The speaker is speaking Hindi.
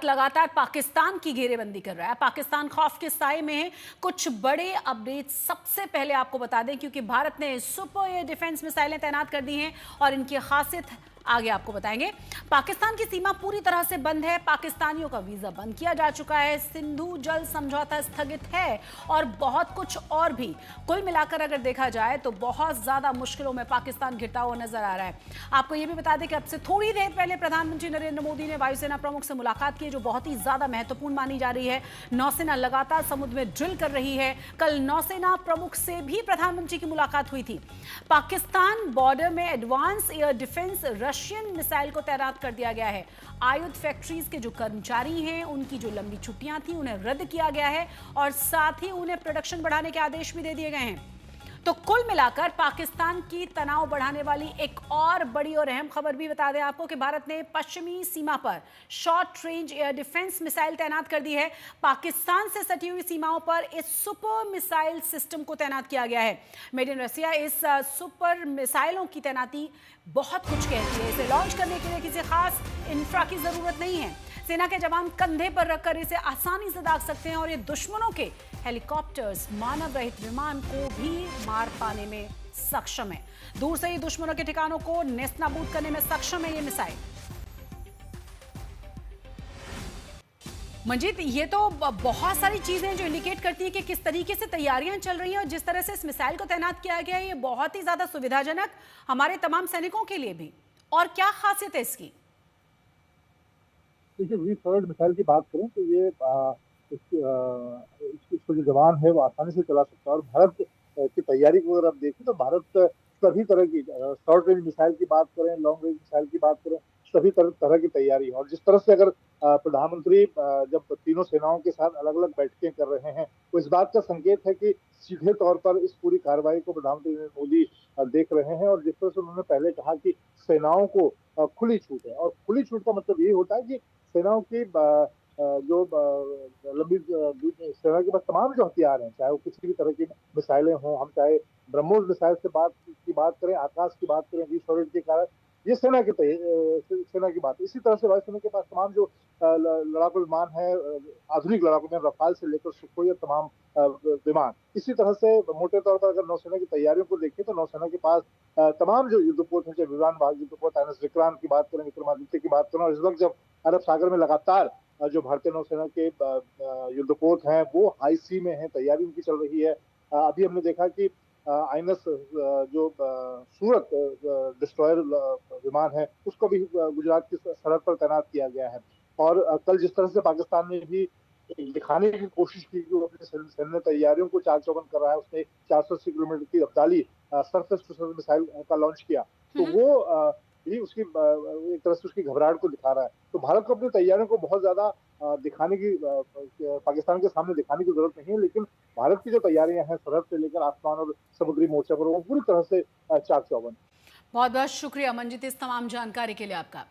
भारत लगातार पाकिस्तान की घेरेबंदी कर रहा है। पाकिस्तान खौफ के साए में है। कुछ बड़े अपडेट सबसे पहले आपको बता दें, क्योंकि भारत ने सुपर एयर डिफेंस मिसाइलें तैनात कर दी हैं और इनकी खासियत आगे आपको बताएंगे। पाकिस्तान की सीमा पूरी तरह से बंद है। पाकिस्तानियों का वीजा बंद किया जा चुका है। सिंधु जल समझौता स्थगित है और बहुत कुछ और भी। कुल मिलाकर अगर देखा जाए तो बहुत ज्यादा मुश्किलों में पाकिस्तान घिरता हुआ नजर आ रहा है। आपको यह भी बता दें कि अब से थोड़ी देर पहले प्रधानमंत्री नरेंद्र मोदी ने वायुसेना प्रमुख से मुलाकात की, जो बहुत ही ज्यादा महत्वपूर्ण मानी जा रही है। नौसेना लगातार समुद्र में ड्रिल कर रही है। कल नौसेना प्रमुख से भी प्रधानमंत्री की मुलाकात हुई थी। पाकिस्तान बॉर्डर में advance air defence Russian missile को तैनात कर दिया गया है। आयुध फैक्ट्रीज के जो कर्मचारी हैं, उनकी जो लंबी छुट्टियां थी, उन्हें रद्द किया गया है और साथ ही उन्हें प्रोडक्शन बढ़ाने के आदेश भी दे दिए गए हैं। तो कुल मिलाकर पाकिस्तान की तनाव बढ़ाने वाली एक और बड़ी और अहम खबर भी बता दें आपको कि भारत ने पश्चिमी सीमा पर short range air defence missile तैनात कर दी है। पाकिस्तान से सटी हुई सीमाओं पर इस सुपर मिसाइल सिस्टम को तैनात किया गया है। मेड इन रसिया इस सुपर मिसाइलों की तैनाती बहुत कुछ कहती है। इसे लॉन्च करने के लिए किसी खास इंफ्रा की जरूरत नहीं है। सेना के जवान कंधे पर रखकर इसे आसानी से दाग सकते हैं और ये दुश्मनों के हेलीकॉप्टर्स, मानव रहित विमान को भी मार पाने में सक्षम है। दूर से ही दुश्मनों के ठिकानों को नेस्तनाबूद करने में सक्षम है ये मिसाइल। मंजीत, ये तो बहुत सारी चीजें जो इंडिकेट करती है कि किस तरीके से तैयारियां चल रही हैं और जिस तरह से इस मिसाइल को तैनात किया गया है, ये बहुत ही ज्यादा सुविधाजनक हमारे तमाम सैनिकों के लिए भी। और क्या खासियत है इसकी? देखिए, V-4 मिसाइल की बात करें तो ये इसको जो जवान है वो आसानी से चला सकता है। और भारत की तैयारी को अगर आप देखें तो भारत सभी तरह की शॉर्ट रेंज मिसाइल की बात करें, लॉन्ग रेंज मिसाइल की बात करें, सभी तरह की तैयारी है। और जिस तरह से अगर प्रधानमंत्री जब तीनों सेनाओं के साथ अलग अलग बैठकें कर रहे हैं, तो इस बात का संकेत है कि सीधे तौर पर इस पूरी कार्रवाई को प्रधानमंत्री नरेंद्र मोदी देख रहे हैं। और जिस तरह से उन्होंने पहले कहा कि सेनाओं को खुली छूट है, और खुली छूट का मतलब ये होता है कि सेनाओं की जो लंबी सेना के पास तमाम जो हथियार हैं, चाहे वो किसी भी तरह की मिसाइलें हों, हम चाहे ब्रह्मोस मिसाइल से बात करें, आकाश की बात करें, V-4 के कारण ये सेना की बात। इसी तरह से वायुसेना के पास तमाम जो लड़ाकू विमान है, आधुनिक लड़ाकू विमान रफाल से लेकर सुखोई तमाम विमान। इसी तरह से मोटे तौर पर अगर नौसेना की तैयारियों को देखें तो नौसेना के पास तमाम जो युद्धपोत है, चाहे विमान वाहक युद्धपोत INS विक्रांत की बात करें, विक्रमादित्य की बात करें, और इस वक्त जब अरब सागर में लगातार जो भारतीय नौसेना के युद्धपोत हैं वो हाई सी में हैं, तैयारी उनकी चल रही है। अभी हमने देखा कि INS जो सूरत डिस्ट्रॉयर विमान है, उसको भी गुजरात की सरहद पर तैनात किया गया है। और कल जिस तरह से पाकिस्तान ने भी दिखाने की कोशिश की कि वो अपने सैन्य तैयारियों को चाक चौबंद कर रहा है, उसने 480 किलोमीटर की Abdali surface to surface missile का लॉन्च किया, तो वो भी उसकी एक तरह से उसकी घबराहट को दिखा रहा है। तो भारत को अपनी तैयारियों को बहुत ज्यादा दिखाने की पाकिस्तान के सामने दिखाने की जरूरत नहीं है, लेकिन भारत की जो तैयारियां हैं सरहद से लेकर आसमान और समुद्री मोर्चा पर, वो पूरी तरह से चाक चौबंद। बहुत बहुत शुक्रिया मंजीत इस तमाम जानकारी के लिए आपका।